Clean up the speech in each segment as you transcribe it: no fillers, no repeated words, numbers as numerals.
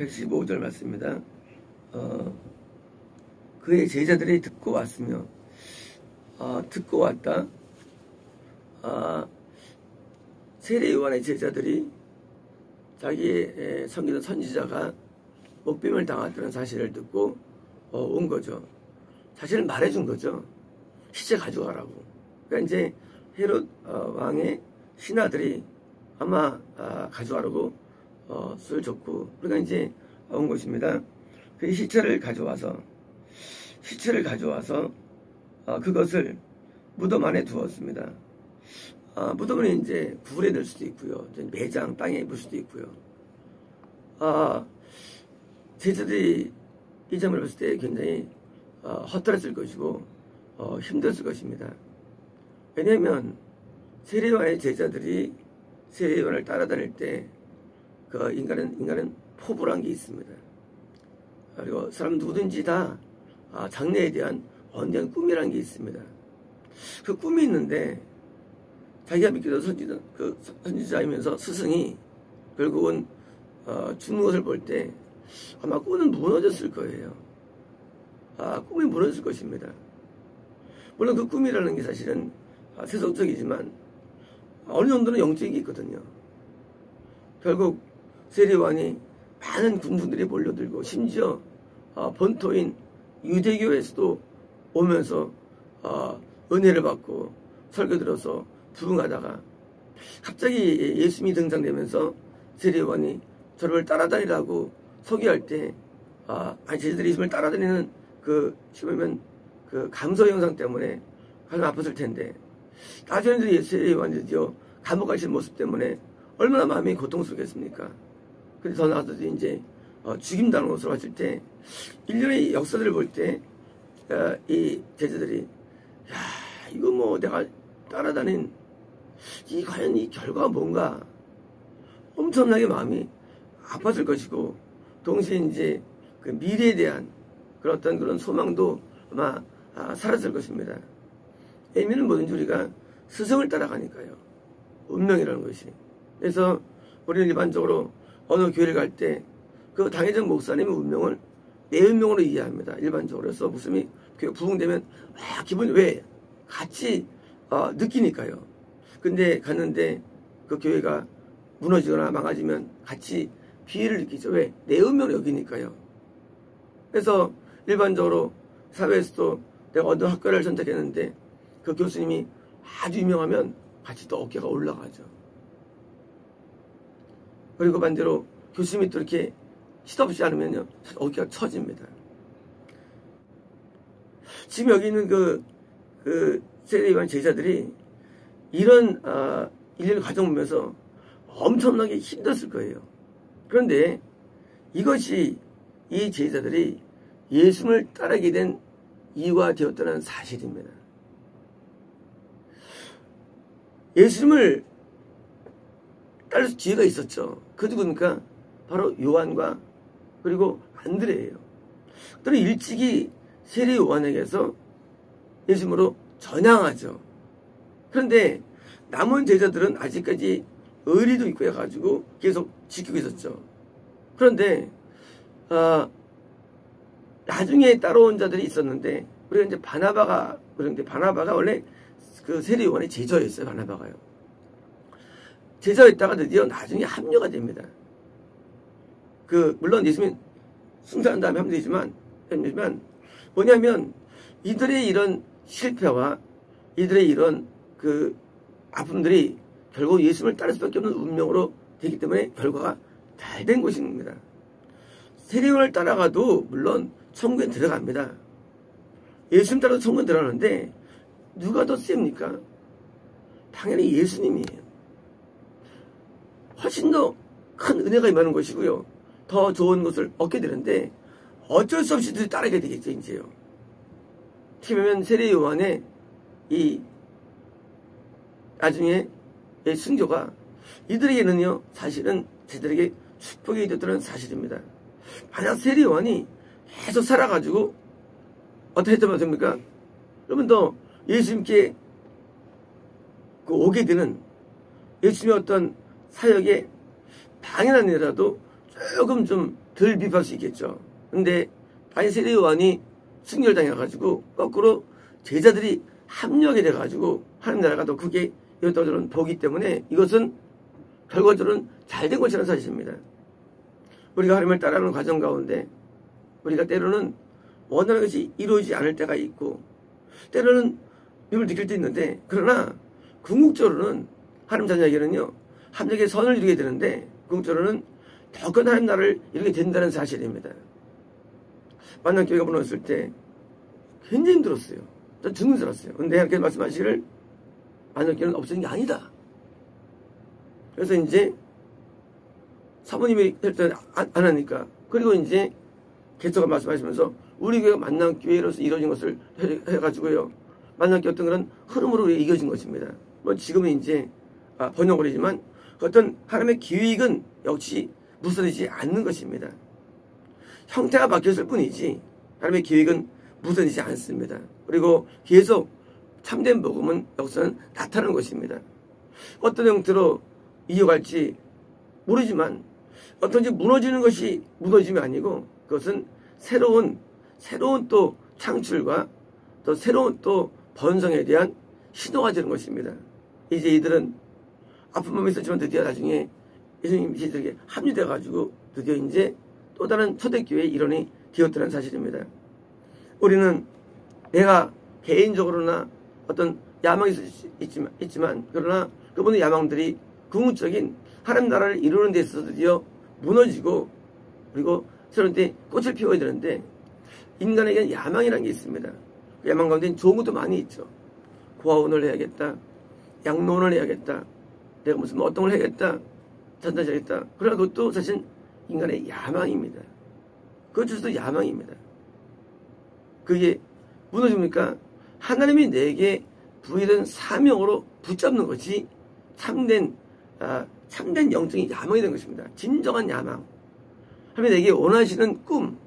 115절 말씀입니다. 그의 제자들이 듣고 왔으며, 듣고 왔다. 세례 요한의 제자들이 자기의 섬기던 선지자가 목뱀을 당했다는 사실을 듣고 온 거죠. 사실을 말해준 거죠. 시체 가져가라고. 그러니까 이제 헤롯 왕의 신하들이 아마 가져가라고 수를 줬고, 그러니까 이제 온 것입니다. 그 시체를 가져와서 그것을 무덤 안에 두었습니다. 무덤은 이제 굴에 넣을 수도 있고요, 매장 땅에 입을 수도 있고요. 제자들이 이 점을 봤을 때 굉장히 허탈했을 것이고 힘들었을 것입니다. 왜냐하면 세례요한의 제자들이 세례요한을 따라다닐 때 그 인간은 포부란 게 있습니다. 그리고 사람 누구든지 다 장래에 대한 원대한 꿈이라는 게 있습니다. 그 꿈이 있는데 자기가 믿기던 선지자이면서 스승이 결국은 죽는 것을 볼 때 아마 꿈은 무너졌을 거예요. 꿈이 무너졌을 것입니다. 물론 그 꿈이라는 게 사실은 세속적이지만 어느 정도는 영적인 게 있거든요. 결국 세례요한이 많은 군중들이 몰려들고 심지어 본토인 유대교에서도 오면서 은혜를 받고 설교 들어서 부흥하다가 갑자기 예수님이 등장되면서 세례요한이 저를 따라다니라고 소개할 때 제자들이 예수님을 따라다니는 심으면 감소 영상 때문에 가슴 아팠을 텐데, 나중에 세례요한이 드디어 감옥 가시는 모습 때문에 얼마나 마음이 고통스럽겠습니까? 그래서 더 나아가서 이제 죽임당하는 것으로 봤을 때, 일련의 역사들을 볼 때 이 제자들이 이거 뭐 내가 따라다닌 과연 이 결과가 뭔가 엄청나게 마음이 아팠을 것이고, 동시에 이제 그 미래에 대한 그런 소망도 아마 사라질 것입니다. 의미는 뭐든지 우리가 스승을 따라가니까요. 운명이라는 것이. 그래서 우리는 일반적으로 어느 교회를 갈 때 그 당회장 목사님의 운명을 내 운명으로 이해합니다. 일반적으로. 그래서 목사님이 교회 부흥되면 기분이 왜? 같이 느끼니까요. 근데 갔는데 그 교회가 무너지거나 망가지면 같이 피해를 느끼죠. 왜? 내 운명을 여기니까요. 그래서 일반적으로 사회에서도 내가 어느 학교를 선택했는데 그 교수님이 아주 유명하면 같이 또 어깨가 올라가죠. 그리고 반대로 교수님이 또 이렇게 시덥지 않으면요, 어깨가 처집니다. 지금 여기 있는 세례요한 제자들이 이런 일련의 과정 보면서 엄청나게 힘들었을 거예요. 그런데 이것이 이 제자들이 예수님을 따르게 된 이유가 되었다는 사실입니다. 예수님을 따를 기회가 있었죠. 그 누구입니까? 바로 요한과 그리고 안드레예요. 그들은 일찍이 세례 요한에게서 예수님으로 전향하죠. 그런데 남은 제자들은 아직까지 의리도 있고 해가지고 계속 지키고 있었죠. 그런데 나중에 따라온 자들이 있었는데, 우리가 이제 바나바가 원래 그 세례 요한의 제자였어요. 바나바가요. 제자였다가 드디어 나중에 합류가 됩니다. 물론 예수님이 승천한 다음에 합류되지만 뭐냐면 이들의 이런 실패와 이들의 이런 아픔들이 결국 예수님을 따를 수밖에 없는 운명으로 되기 때문에 결과가 잘 된 것입니다. 세례요한을 따라가도 물론 천국에 들어갑니다. 예수님 따라도 천국에 들어가는데 누가 더 셉니까? 당연히 예수님이에요. 훨씬 더 큰 은혜가 임하는 것이고요, 더 좋은 것을 얻게 되는데 어쩔 수 없이 따르게 되겠죠. 이제요. 팀이면 세례 요한의 나중에 순교가 이들에게는요, 사실은 제들에게 축복이 되었다는 사실입니다. 만약 세례 요한이 계속 살아가지고 어떻게 했다면 됩니까? 그러면 더 예수님께 오게 되는 예수님의 어떤 사역에 당연한 일이라도 조금 좀 덜 비판할 수 있겠죠. 근데 만약 세례 요한이 순결당해가지고 거꾸로 제자들이 합력이 돼가지고 하나님 나라가 더 크게 이었다고 저는 보기 때문에 이것은 결과적으로는 잘된 것이라는 사실입니다. 우리가 하나님을 따라하는 과정 가운데 우리가 때로는 원하는 것이 이루어지지 않을 때가 있고 때로는 힘을 느낄 때 있는데 그러나 궁극적으로는 하나님 자녀에게는요 합력의 선을 이루게 되는데 궁극적으로는 더 큰 하나님 나라를 이루게 된다는 사실입니다. 만남교회가 무너졌을 때 굉장히 힘들었어요. 저 죽는 줄 알았어요. 근데 하나님께서 말씀하시기를 만남교회는 없어진 게 아니다. 그래서 이제 사모님이 혈전 안 하니까 그리고 이제 개처가 말씀하시면서 우리 교회가 만남교회로서 이루어진 것을 해가지고요 만남교회 어떤 그런 흐름으로 이겨진 것입니다. 뭐 지금은 이제 번영거리지만 어떤 하나님의 계획은 역시 무너지지 않는 것입니다. 형태가 바뀌었을 뿐이지 하나님의 계획은 무너지지 않습니다. 그리고 계속 참된 복음은 역사는 나타나는 것입니다. 어떤 형태로 이어갈지 모르지만 어떤지 무너지는 것이 무너짐이 아니고 그것은 새로운 또 창출과 또 새로운 또 번성에 대한 신호가 되는 것입니다. 이제 이들은 아픈 마음이 있었지만 드디어 나중에 예수님 시들에게 합류돼가지고 드디어 이제 또 다른 초대교회의 일원이 되었다는 사실입니다. 우리는 내가 개인적으로나 어떤 야망이 있지만 그러나 그분의 야망들이 궁극적인 하나님 나라를 이루는 데 있어서 드디어 무너지고 그리고 새로운 때 꽃을 피워야 되는데 인간에게는 야망이라는 게 있습니다. 그 야망 가운데는 좋은 것도 많이 있죠. 고아원을 해야겠다. 양로원을 해야겠다. 내가 무슨 어떤 걸 해야겠다. 전달해야겠다. 그러나 그것도 사실 인간의 야망입니다. 그것도 야망입니다. 그게 무너집니까? 하나님이 내게 부여된 사명으로 붙잡는 것이 참된 영적인 야망이 된 것입니다. 진정한 야망. 하나님이 내게 원하시는 꿈,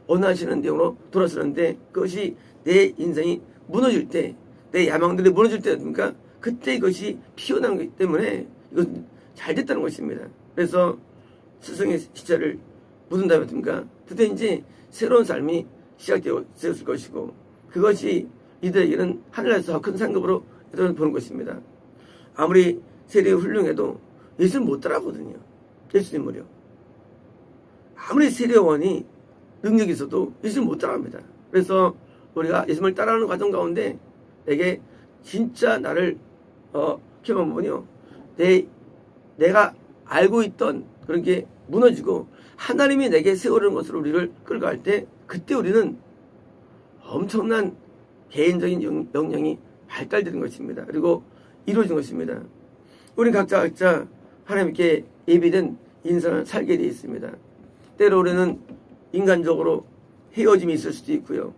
원하시는 내용으로 돌아서는데 그것이 내 인생이 무너질 때, 내 야망들이 무너질 때니까 그때 이것이 피어나는 것이기 때문에 이건 잘 됐다는 것입니다. 그래서 스승의 시체를 묻은 다음에 어떻습니까? 그때 이제 새로운 삶이 시작되었을 것이고 그것이 이들에게는 하늘나라에서 더 큰 상급으로 보는 것입니다. 아무리 세례가 훌륭해도 예수를 못 따라하거든요. 예수님을요. 아무리 세례원이 능력이 있어도 예수를 못 따라합니다. 그래서 우리가 예수님을 따라하는 과정 가운데 내게 진짜 나를 키워본 부분이요. 내가 알고 있던 그런 게 무너지고 하나님이 내게 세우는 것으로 우리를 끌고 갈 때 그때 우리는 엄청난 개인적인 역량이 발달되는 것입니다. 그리고 이루어진 것입니다. 우리는 각자 하나님께 예비된 인생을 살게 되어 있습니다. 때로 우리는 인간적으로 헤어짐이 있을 수도 있고요.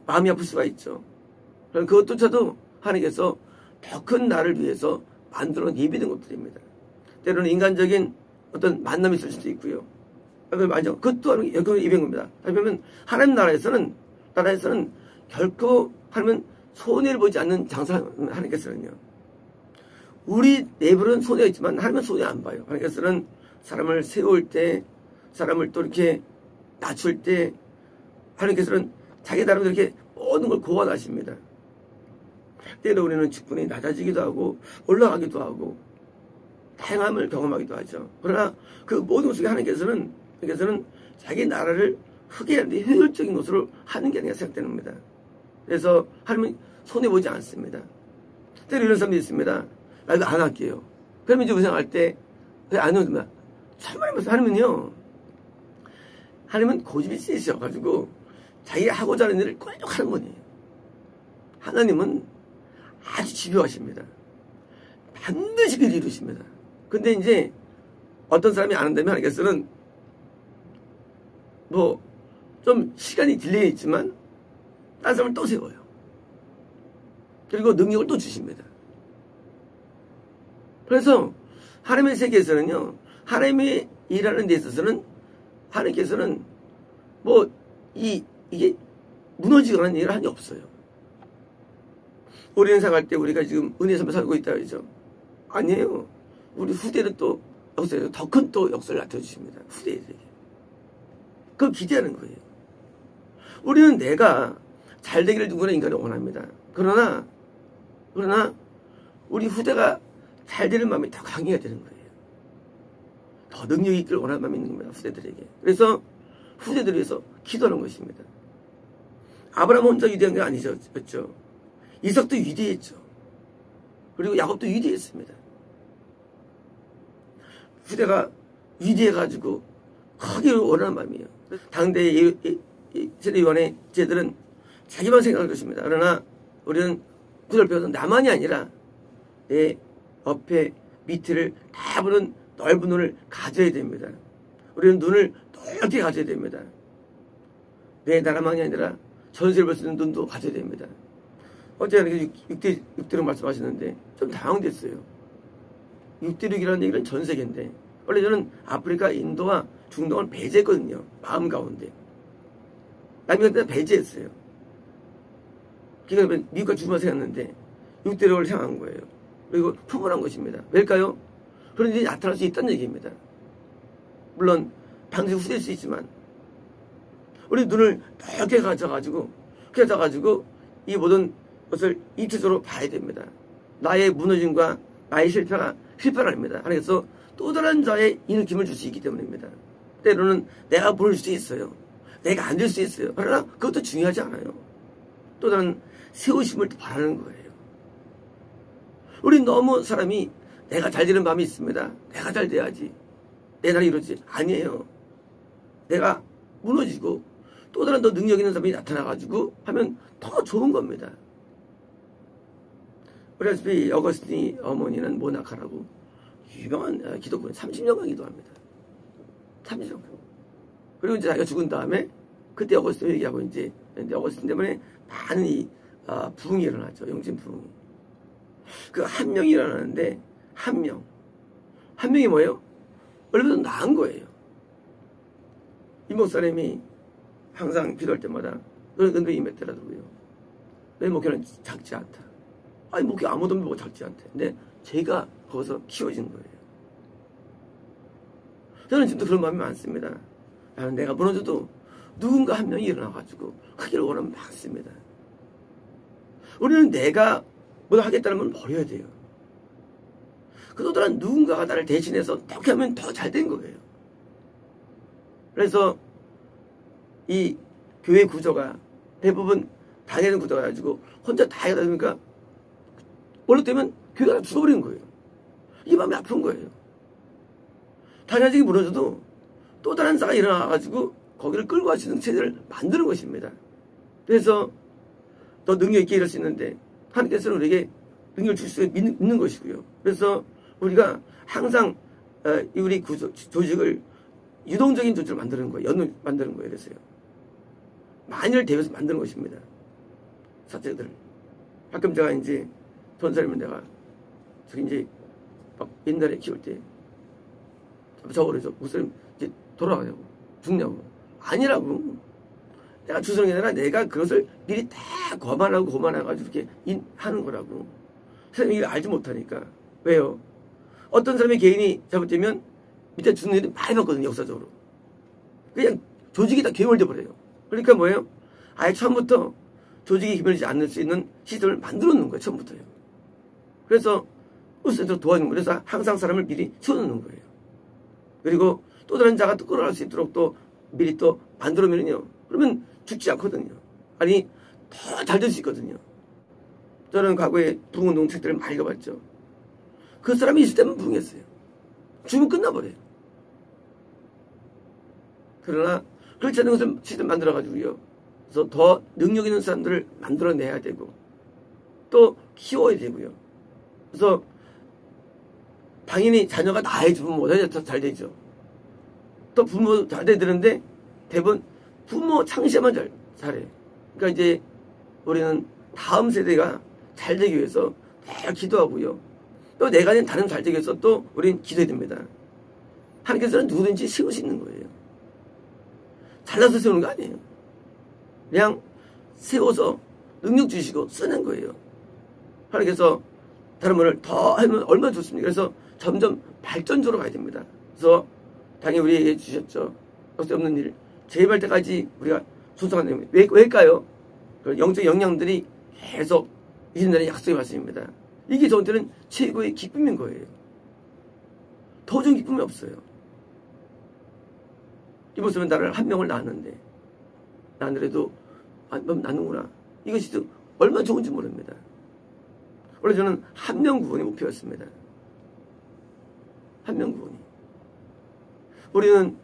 마음이 아플 수가 있죠. 그럼 그것조차도 하나님께서 더 큰 나를 위해서 만들어 놓은 예비된 것들입니다. 때로는 인간적인 어떤 만남이 있을 수도 있고요. 그것도 예비된 겁니다. 왜냐하면 하나님 나라에서는 결코 하나님은 손해를 보지 않는 장사를 하나님께서는요. 우리 내부는 손해가 있지만 하나님은 손해 안 봐요. 하나님께서는 사람을 세울 때, 사람을 또 이렇게 낮출 때 하나님께서는 자기 나름대로 이렇게 모든 걸 고안하십니다. 때로 우리는 직분이 낮아지기도 하고 올라가기도 하고 다양함을 경험하기도 하죠. 그러나 그 모든 것 속에 하나님께서는 자기 나라를 크게 하는데 효율적인 것으로 하는 게 아니라 생각되는 겁니다. 그래서 하나님은 손해보지 않습니다. 때로 이런 사람들이 있습니다. 나 이거 안 할게요. 그러면 이제 우상할 때 왜 안 해요? 참말로 하나님은 고집이 세셔가지고 자기가 하고자 하는 일을 꼭 하는 분이에요. 하나님은 아주 집요하십니다. 반드시 그를 이루십니다. 근데 이제 어떤 사람이 안 한다면 하나님께서는 좀 시간이 딜레이 있지만 다른 사람을 또 세워요. 그리고 능력을 또 주십니다. 그래서 하나님의 세계에서는요, 하나님이 일하는 데 있어서는 하나님께서는 이게 무너지거나 일을 한 게 없어요. 우리는 생각할 때 우리가 지금 은혜 삶을 살고 있다 그러죠. 아니에요. 우리 후대는 또 역사에서 더 큰 또 역사를 나타주십니다. 후대들에게. 그걸 기대하는 거예요. 우리는 내가 잘 되기를 누구나 인간은 원합니다. 그러나 우리 후대가 잘 되는 마음이 더 강해야 되는 거예요. 더 능력이 있기를 원하는 마음이 있는 겁니다. 후대들에게. 그래서 후대들을 위해서 기도하는 것입니다. 아브라함 혼자 위대한 게 아니었죠. 이삭도 위대했죠. 그리고 야곱도 위대했습니다. 후대가 위대해가지고 크게 원하는 마음이에요. 당대의 세대 요한의 제들은 자기만 생각할 것입니다. 그러나 우리는 구절 배워서 나만이 아니라 내 옆에 밑을 다 보는 넓은 눈을 가져야 됩니다. 우리는 눈을 넓게 가져야 됩니다. 내 나라만이 아니라 전세를 볼 수 있는 눈도 가져야 됩니다. 어제 6대6 말씀하시는데 좀 당황됐어요. 6대6이라는 얘기는 전 세계인데 원래 저는 아프리카, 인도와 중동을 배제했거든요. 마음 가운데. 남미한테 배제했어요. 그러니까 미국과 중국만 생각했는데 6대6을 생각한 거예요. 그리고 표본한 것입니다. 왜일까요? 그런 일이 나타날 수 있다는 얘기입니다. 물론 방식 후될 수 있지만 우리 눈을 넓게 가져가지고 이 모든 것을 입체적으로 봐야 됩니다. 나의 무너짐과 나의 실패가 실패를 합니다. 하나님께서 또 다른 자의 일으킴을 줄 수 있기 때문입니다. 때로는 내가 모를 수 있어요. 내가 안 될 수 있어요. 그러나 그것도 중요하지 않아요. 또 다른 세우심을 바라는 거예요. 우리 너무 사람이 내가 잘 되는 마음이 있습니다. 내가 잘 돼야지. 내 나라 이루어지지. 아니에요. 내가 무너지고 또 다른 더 능력 있는 사람이 나타나가지고 하면 더 좋은 겁니다. 우리 아시피 어거스틴 어머니는 모나카라고 유명한 기독교인 30년간 기도합니다. 30년간. 그리고 이제 자기가 죽은 다음에 그때 어거스틴 얘기하고 이제 어거스틴 때문에 많은 부흥이 일어났죠. 영진 부흥이. 그 한 명이 일어나는데 한 명이 뭐예요? 얼마나 나은 거예요. 이 목사님이 항상 기도할 때마다 너는 근데 임했더라고요. 내 목회는 작지 않다. 아니 목회 아무도 보고 작지 않대. 근데 제가 거기서 키워진 거예요. 저는 지금도 그런 마음이 많습니다. 나는 내가 무너져도 누군가 한 명이 일어나가지고 크기를 원하면 많습니다. 우리는 내가 뭘 하겠다는 건 버려야 돼요. 그보다는 누군가가 나를 대신해서 어떻게 하면 더 잘 된 거예요. 그래서 이 교회 구조가 대부분 당해는 구조가 가지고 혼자 다 해야 되니까 원래 때면 교회가 죽어버린 거예요. 이게 마음이 아픈 거예요. 단야직이 무너져도 또 다른 자가 일어나가지고 거기를 끌고 갈 수 있는 체제를 만드는 것입니다. 그래서 더 능력 있게 일할 수 있는데 하나님께서는 우리에게 능력을 줄 수 있는 것이고요. 그래서 우리가 항상 우리 조직을 유동적인 조직을 만드는 거예요. 만드는 거예요. 그래서요. 만일을 대비해서 만드는 것입니다. 사제들. 가끔 제가 이제 전사님은 내가 저기 이제 막 옛날에 키울 때 저거 그래서 목사님 이제 돌아가냐고 죽냐고 아니라고. 내가 주선이 아니라 내가 그것을 미리 다 거만해가지고 이렇게 하는 거라고. 선생님이 이걸 알지 못하니까. 왜요? 어떤 사람의 개인이 잘못되면 밑에 죽는 일이 많이 봤거든요. 역사적으로. 그냥 조직이 다 괴물돼 버려요. 그러니까 뭐예요? 아예 처음부터 조직이 괴물이지 않을 수 있는 시스템을 만들어 놓는 거예요. 처음부터요. 그래서 우선적으로 도와주는 거예요. 그래서 항상 사람을 미리 세워놓는 거예요. 그리고 또 다른 자가 또 끌어갈 수 있도록 또 미리 또 만들어면요. 그러면 죽지 않거든요. 아니 더 잘 될 수 있거든요. 저는 과거에 부흥운동 책들을 많이 읽어봤죠. 그 사람이 있을 때만 부흥했어요. 죽으면 끝나버려요. 그러나 그렇지 않은 것을 시스템 만들어가지고요. 그래서 더 능력 있는 사람들을 만들어내야 되고 또 키워야 되고요. 그래서 당연히 자녀가 나아야지 부모보다 더 잘 되죠. 또 부모 잘 돼야 되는데 대부분 부모 창시하면 잘해. 그러니까 이제 우리는 다음 세대가 잘 되기 위해서 늘 기도하고요. 또 내가 아닌 다른 잘 되기 위해서 또 우리는 기도해야 됩니다. 하나님께서는 누구든지 세울 수 있는 거예요. 잘나서 세우는 거 아니에요. 그냥 세워서 능력 주시고 쓰는 거예요. 하나님께서 다른 분을 더 하면 얼마나 좋습니까? 그래서 점점 발전적으로 가야 됩니다. 그래서 당연히 우리에게 주셨죠. 역사 없는 일. 재림할 때까지 우리가 순종하는 겁니다. 왜일까요? 영적 역량들이 계속 이신다는 약속의 말씀입니다. 이게 저한테는 최고의 기쁨인 거예요. 더 좋은 기쁨이 없어요. 이 모습은 나를 한 명을 낳았는데 나느래도 낳는구나. 이것이 얼마나 좋은지 모릅니다. 원래 저는 한 명 구원이 목표였습니다. 한 명 구원이. 우리는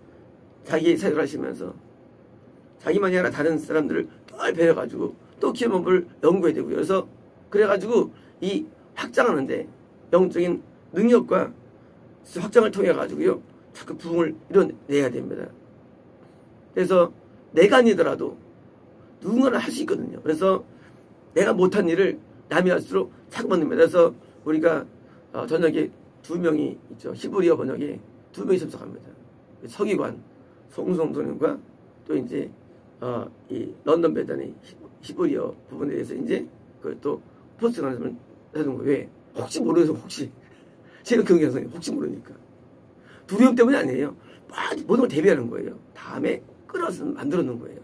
자기 사역을 하시면서 자기만이 아니라 다른 사람들을 늘 배워가지고 또 기업업을 연구해야 되고요. 그래서 그래가지고 이 확장하는데 영적인 능력과 확장을 통해 가지고요 자꾸 부흥을 이뤄내야 됩니다. 그래서 내가 아니더라도 누군가는 할 수 있거든요. 그래서 내가 못한 일을 남이 할수록 자꾸 만듭니다. 그래서 우리가 저녁에 2명이 있죠. 히브리어 번역에 2명이 참석합니다. 서기관 송성도님과 또 이제 이 런던 배단의 히브리어 부분에 대해서 이제 그걸 또 포스트를 하는 거예요. 왜? 혹시 모르겠어. 혹시 제가 경계선이 혹시 모르니까 두려움 때문이 아니에요. 모든 걸 대비하는 거예요. 다음에 끌어서 만들어 놓은 거예요.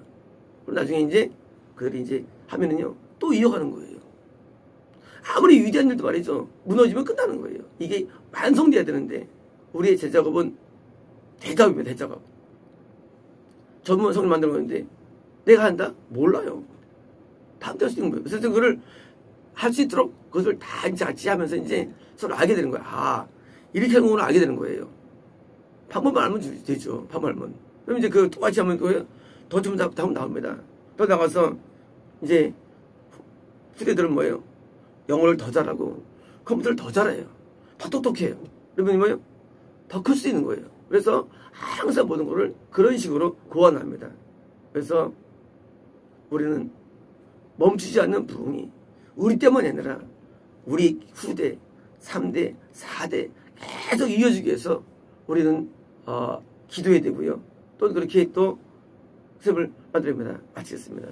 그럼 나중에 이제 그들이 이제 하면은요 또 이어가는 거예요. 아무리 위대한 일도 말이죠. 무너지면 끝나는 거예요. 이게 완성돼야 되는데 우리의 제작업은 대작업입니다. 대작업. 전문 성을 만들어 놓는데 내가 한다? 몰라요. 다음 때 할 수 있는 거예요. 그래서 그거를 할 수 있도록 그것을 다 이제 같이 하면서 이제 서로 알게 되는 거야. 아, 이렇게 하는 걸 알게 되는 거예요. 방법만 알면 되죠. 방법 알면. 그럼 이제 그 똑같이 하면 더 좀 답은 나옵니다. 또 나가서 이제 후대들은 뭐예요? 영어를 더 잘하고 컴퓨터를 더 잘해요. 더 똑똑해요. 그러면 뭐예요? 더 클 수 있는 거예요. 그래서 항상 모든 거를 그런 식으로 고안합니다. 그래서 우리는 멈추지 않는 부흥이 우리 때문이 아니라 우리 후대, 3대, 4대 계속 이어지기 위해서 우리는 기도해야 되고요. 또 그렇게 또 습을 만들어야 됩니다. 마치겠습니다.